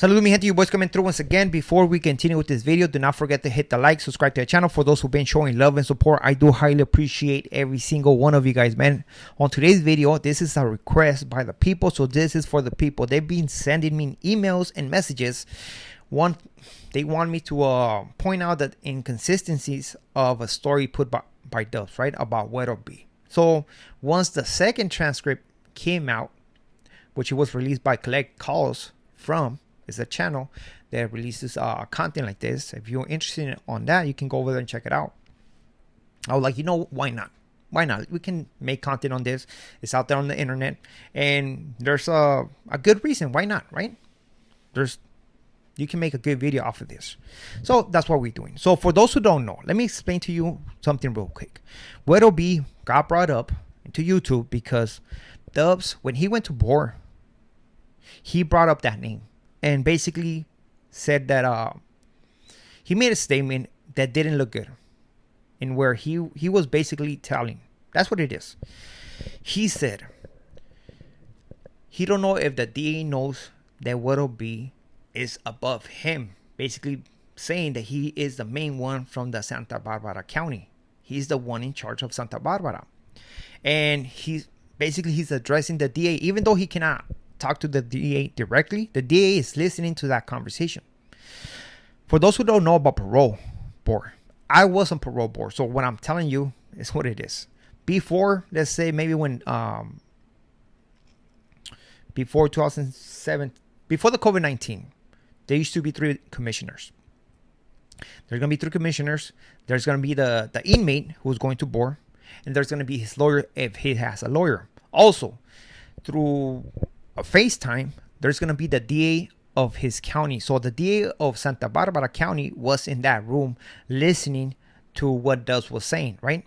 Salud mi gente, you boys coming through once again. Before we continue with this video, do not forget to hit the like, subscribe to the channel. For those who've been showing love and support, I do highly appreciate every single one of you guys, man. On today's video, this is a request by the people, so this is for the people. They've been sending me emails and messages. They want me to point out the inconsistencies of a story put by Dubs, right, about Huero B. So once the second transcript came out, which was released by Collect Calls from, is a channel that releases content like this. If you're interested on that, you can go over there and check it out. I was like, why not? Why not? We can make content on this. It's out there on the internet, and there's a good reason. Why not, right? You can make a good video off of this. So that's what we're doing. So for those who don't know, let me explain to you something real quick. Huero B got brought up into YouTube because Dubs, when he went to Bohr, he brought up that name and basically said that he made a statement that didn't look good, and where he was basically telling, that's what it is. He said he don't know if the DA knows that Huero B is above him, basically saying that he is the main one from the Santa Barbara County. He's the one in charge of Santa Barbara, and he's addressing the DA, even though he cannot talk to the DA directly. The DA is listening to that conversation. For those who don't know about parole board, I was on parole board, so what I'm telling you is what it is. Before, let's say maybe when before 2007, before the COVID-19, there used to be 3 commissioners. There's going to be 3 commissioners. There's going to be the inmate who's going to board, and there's going to be his lawyer if he has a lawyer. Also, through a FaceTime, there's going to be the DA of his county. So the DA of Santa Barbara County was in that room listening to what Dubs was saying, right?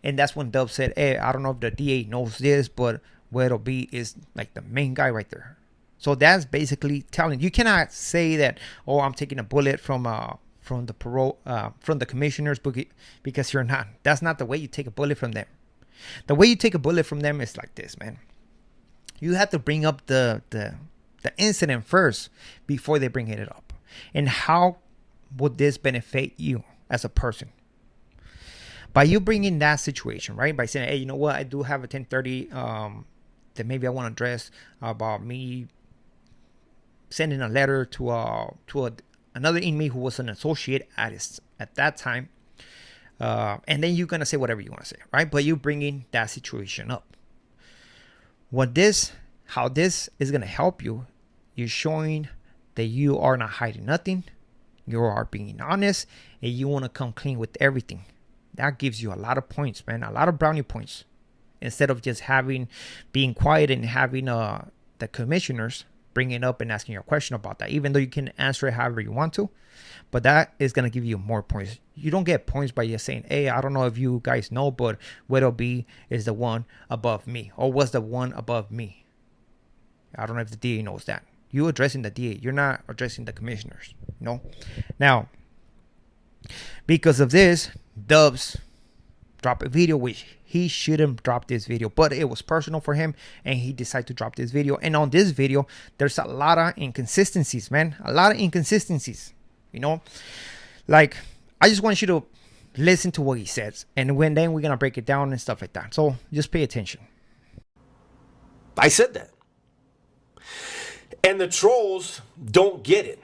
And that's when Dubs said, hey, I don't know if the DA knows this, but Huero B is like the main guy right there. So that's basically telling, you cannot say that, oh, I'm taking a bullet from the parole from the commissioners because you're not. That's not the way you take a bullet from them. The way you take a bullet from them is like this, man. You have to bring up the incident first before they bring it up. And how would this benefit you as a person? By you bringing that situation, right? By saying, hey, you know what? I do have a 1030 that maybe I want to address about me sending a letter to another inmate who was an associate at that time. And then you're going to say whatever you want to say, right? But you're bringing that situation up. How this is going to help you, you're showing that you are not hiding nothing. You are being honest, and you want to come clean with everything. That gives you a lot of points, man. A lot of brownie points. Instead of just being quiet and having the commissioners bring it up and asking you a question about that, even though you can answer it however you want to. But that is going to give you more points. You don't get points by just saying, hey, I don't know if you guys know, but Huero B is the one above me, or was the one above me. I don't know if the DA knows that. You're addressing the DA. You're not addressing the commissioners. Now, because of this, Dubs dropped a video, which he shouldn't drop this video, but it was personal for him, and he decided to drop this video. And on this video, there's a lot of inconsistencies, man. A lot of inconsistencies. Like, I just want you to listen to what he says, and then we're gonna break it down and stuff like that. So just pay attention. I said that, and the trolls don't get it.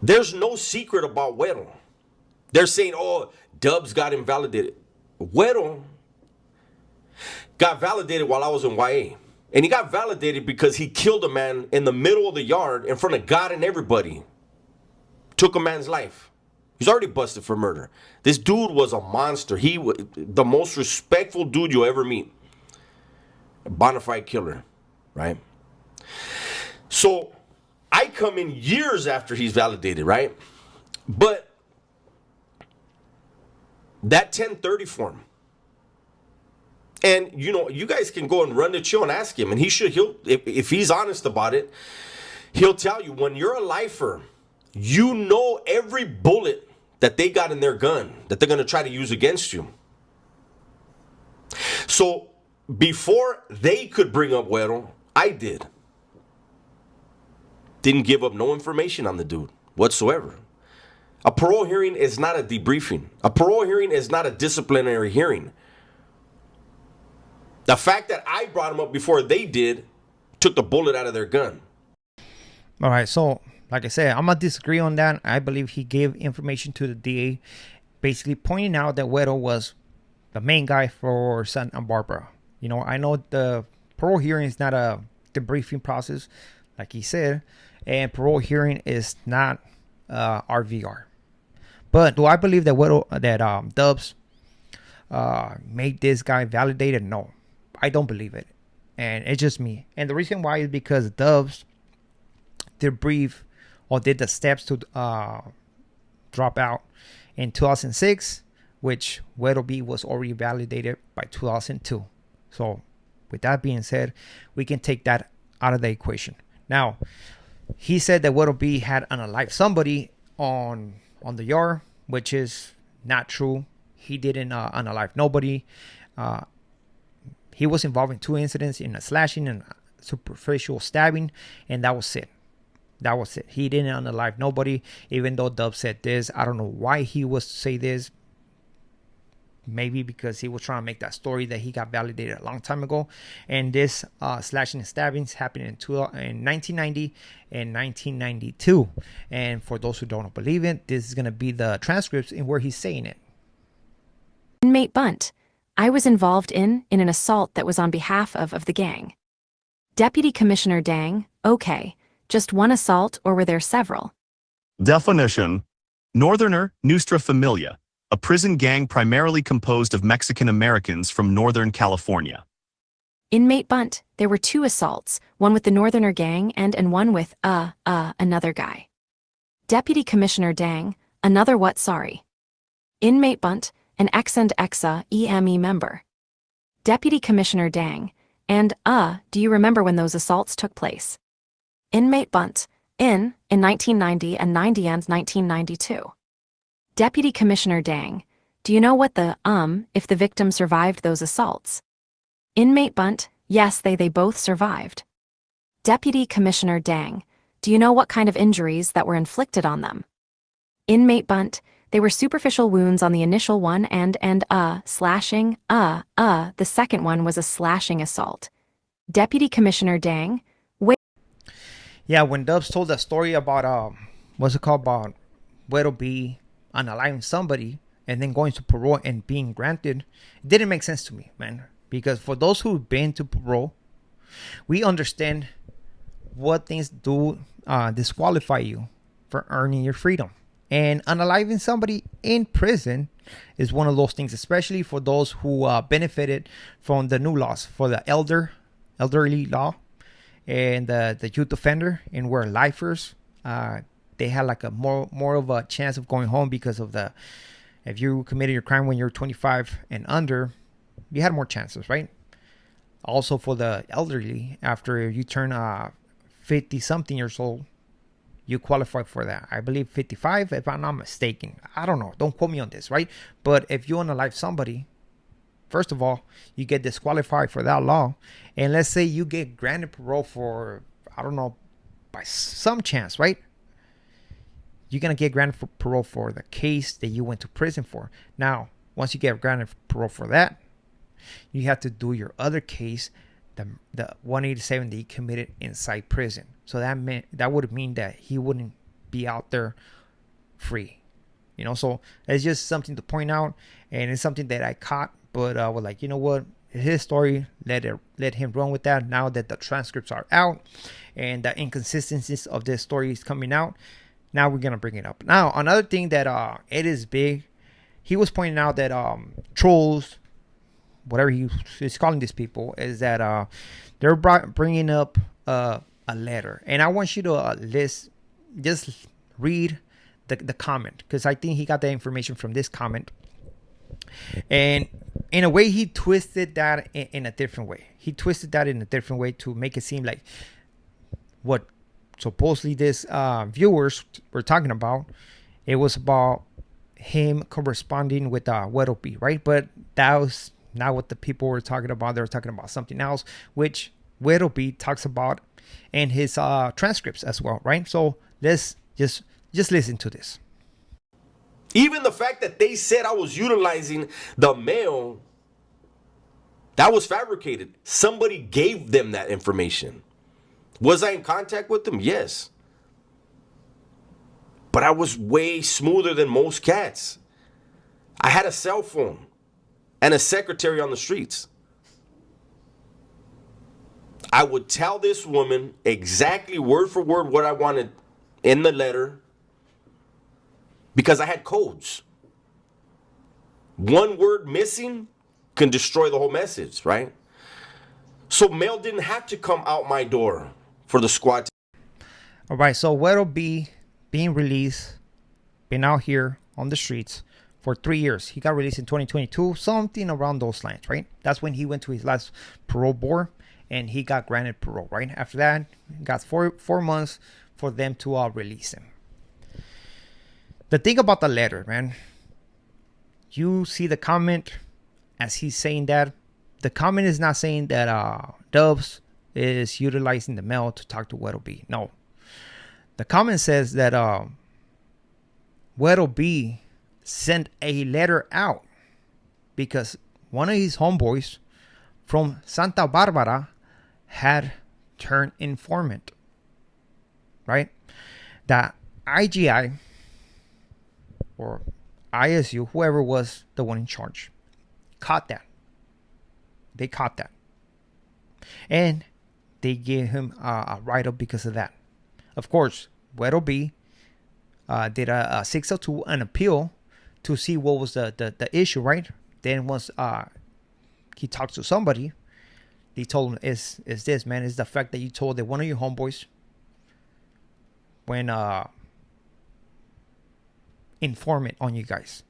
There's no secret about Huero. They're saying, oh, Dubs got invalidated. Huero got validated while I was in YA. And he got validated because he killed a man in the middle of the yard in front of God and everybody. Took a man's life. He's already busted for murder. This dude was a monster. He was the most respectful dude you'll ever meet. A bona fide killer, right? So I come in years after he's validated, right? But that 1030 form, and you guys can go and run the chill and ask him, and he'll if he's honest about it, he'll tell you, when you're a lifer, you know every bullet that they got in their gun that they're going to try to use against you. So before they could bring up Huero, I did. Didn't give up no information on the dude whatsoever. A parole hearing is not a debriefing. A parole hearing is not a disciplinary hearing. The fact that I brought him up before they did took the bullet out of their gun. All right, so like I said, I'm gonna disagree on that. I believe he gave information to the DA, basically pointing out that Huero was the main guy for Santa Barbara. You know, I know the parole hearing is not a debriefing process, like he said, and parole hearing is not RVR. But do I believe that Dubs made this guy validated? No, I don't believe it, and it's just me. And the reason why is because Dubs did brief or did the steps to drop out in 2006, which Huero B was already validated by 2002. So with that being said, we can take that out of the equation. Now, he said that Huero B had unalived somebody on the yard, which is not true. He didn't unalive nobody. He was involved in 2 incidents, in a slashing and a superficial stabbing, and that was it. That was it. He didn't unalive nobody, even though Dub said this. I don't know why he was to say this. Maybe because he was trying to make that story that he got validated a long time ago. And this slashing and stabbings happened in 1990 and 1992. And for those who don't believe it, this is going to be the transcripts in where he's saying it. Inmate Bunt, I was involved in an assault that was on behalf of the gang. Deputy Commissioner Dang, okay, just one assault or were there several? Definition: Northerner Nuestra Familia, a prison gang primarily composed of Mexican Americans from Northern California. Inmate Bunt, there were 2 assaults, one with the Northerner gang and one with, another guy. Deputy Commissioner Dang, another what, sorry. Inmate Bunt, an ex and exa EME member. Deputy Commissioner Dang, and, do you remember when those assaults took place? Inmate Bunt, in 1990 and 1992. Deputy Commissioner Dang, do you know what the, if the victim survived those assaults? Inmate Bunt, yes, they both survived. Deputy Commissioner Dang, do you know what kind of injuries that were inflicted on them? Inmate Bunt, they were superficial wounds on the initial one and slashing, the second one was a slashing assault. Deputy Commissioner Dang, Yeah, when Dubs told that story about what's it called, about Huero B unaliving somebody and then going to parole and being granted, it didn't make sense to me, man. Because for those who've been to parole, we understand what things do disqualify you for earning your freedom. And unaliving somebody in prison is one of those things, especially for those who benefited from the new laws for the elderly law and the youth offender, and where lifers, they had like a more of a chance of going home because of the, if you committed your crime when you're 25 and under, you had more chances, right? Also for the elderly, after you turn 50 something years old, you qualify for that. I believe 55, if I'm not mistaken. I don't know. Don't quote me on this, right? But if you unalive somebody, first of all, you get disqualified for that law. And let's say you get granted parole for, I don't know, by some chance, right? You're going to get granted for parole for the case that you went to prison for. Now, once you get granted parole for that, you have to do your other case, the 187 that you committed inside prison. So that would mean that he wouldn't be out there free. You know, so it's just something to point out, and it's something that I caught, but I was like, you know what, his story, let him run with that. Now that the transcripts are out and the inconsistencies of this story is coming out, now we're gonna bring it up. Now, another thing that it is big, he was pointing out that trolls, whatever he's calling these people, is that they're bringing up a letter, and I want you to just read the comment, because I think he got the information from this comment, and in a way he twisted that in a different way. He twisted that in a different way to make it seem like what supposedly this viewers were talking about. It was about him corresponding with Huero B, right? But that was not what the people were talking about. They were talking about something else, which Huero B talks about and his transcripts as well, right? So let's just listen to this. Even the fact that they said I was utilizing the mail, that was fabricated. Somebody gave them that information. Was I in contact with them? Yes. But I was way smoother than most cats. I had a cell phone and a secretary on the streets. I would tell this woman exactly word for word what I wanted in the letter because I had codes. One word missing can destroy the whole message, right? So mail didn't have to come out my door for the squad. All right, so Huero B being released, been out here on the streets for 3 years. He got released in 2022, something around those lines, right? That's when he went to his last parole board and he got granted parole, right? After that, he got four months for them to release him. The thing about the letter, man, you see the comment as he's saying that. The comment is not saying that Dubs is utilizing the mail to talk to Huero B. No. The comment says that Huero B sent a letter out because one of his homeboys from Santa Barbara had turned informant, right? That IGI or ISU, whoever was the one in charge, caught that. They caught that. And they gave him a write-up because of that. Of course, Huero B did a 602, an appeal to see what was the issue, right? Then once he talked to somebody, they told him, is this, man, is the fact that you told that one of your homeboys when informant on you guys.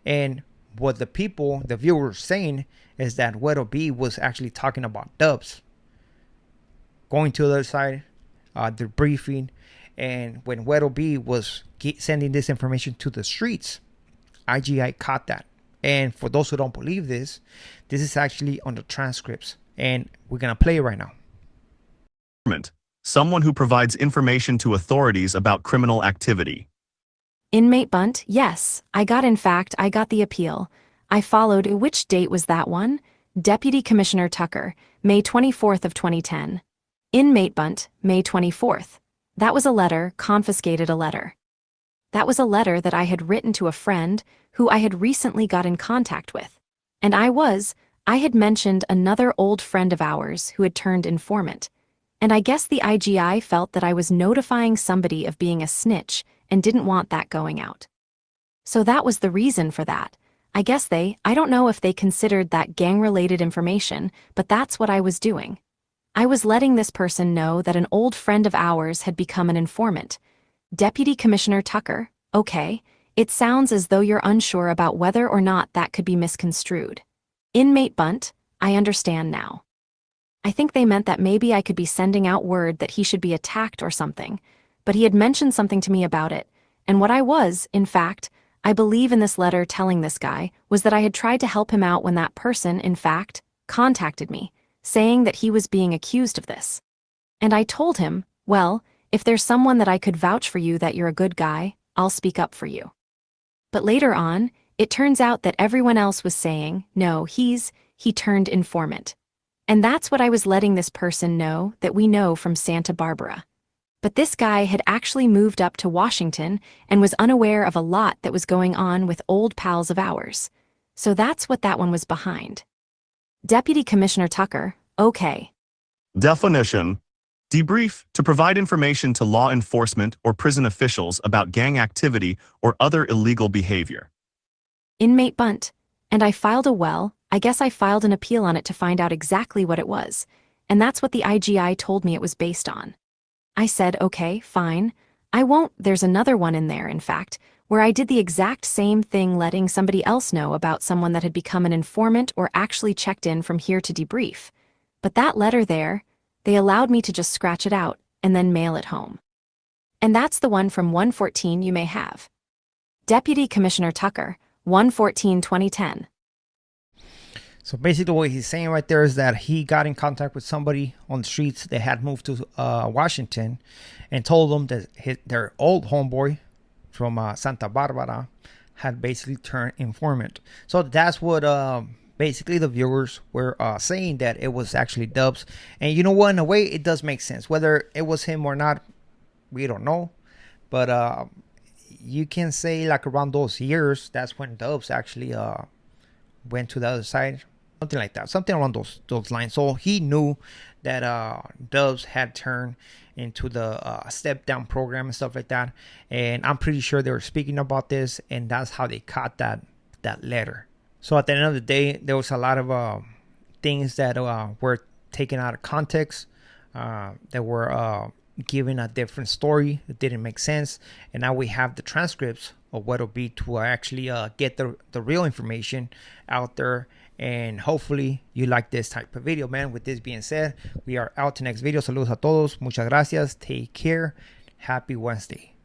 And what the people, the viewers saying is that Huero B was actually talking about Dubs. Going to the other side, they're briefing. And when Huero B was sending this information to the streets, IGI caught that. And for those who don't believe this is actually on the transcripts. And we're going to play it right now. Someone who provides information to authorities about criminal activity. Inmate Bunt, yes, I got the appeal. I followed. Which date was that one? Deputy Commissioner Tucker, May 24th of 2010. Inmate Bunt, May 24th. That was a letter, confiscated a letter. That was a letter that I had written to a friend who I had recently got in contact with. And I had mentioned another old friend of ours who had turned informant. And I guess the IGI felt that I was notifying somebody of being a snitch and didn't want that going out. So that was the reason for that. I guess I don't know if they considered that gang-related information, but that's what I was doing. I was letting this person know that an old friend of ours had become an informant. Deputy Commissioner Tucker, okay, it sounds as though you're unsure about whether or not that could be misconstrued. Inmate Bunt, I understand now. I think they meant that maybe I could be sending out word that he should be attacked or something, but he had mentioned something to me about it, and what I was, in fact, I believe in this letter telling this guy, was that I had tried to help him out when that person, in fact, contacted me, saying that he was being accused of this. And I told him, well, if there's someone that I could vouch for you that you're a good guy, I'll speak up for you. But later on, it turns out that everyone else was saying, no, he turned informant. And that's what I was letting this person know that we know from Santa Barbara. But this guy had actually moved up to Washington and was unaware of a lot that was going on with old pals of ours. So that's what that one was behind. Deputy Commissioner Tucker, okay. Definition. Debrief, to provide information to law enforcement or prison officials about gang activity or other illegal behavior. Inmate Bunt, and I filed I filed an appeal on it to find out exactly what it was, and that's what the IGI told me it was based on. I said, okay, fine. I won't. There's another one in there, in fact, where I did the exact same thing, letting somebody else know about someone that had become an informant or actually checked in from here to debrief. But that letter there, they allowed me to just scratch it out and then mail it home. And that's the one from 114 you may have. Deputy Commissioner Tucker, 114-2010. So basically what he's saying right there is that he got in contact with somebody on the streets that had moved to Washington and told them that their old homeboy from Santa Barbara had basically turned informant. So that's what basically the viewers were saying, that it was actually Dubs. And you know what, in a way it does make sense. Whether it was him or not, we don't know. But you can say like around those years, that's when Dubs actually went to the other side. Something like that, something around those lines. So he knew that Dubs had turned into the step down program and stuff like that. And I'm pretty sure they were speaking about this, and that's how they caught that letter. So at the end of the day, there was a lot of things that were taken out of context, that were given a different story. It didn't make sense, and now we have the transcripts of what it'll be to actually get the real information out there. And hopefully you like this type of video, man. With this being said, we are out to next video. Saludos a todos. Muchas gracias. Take care. Happy Wednesday.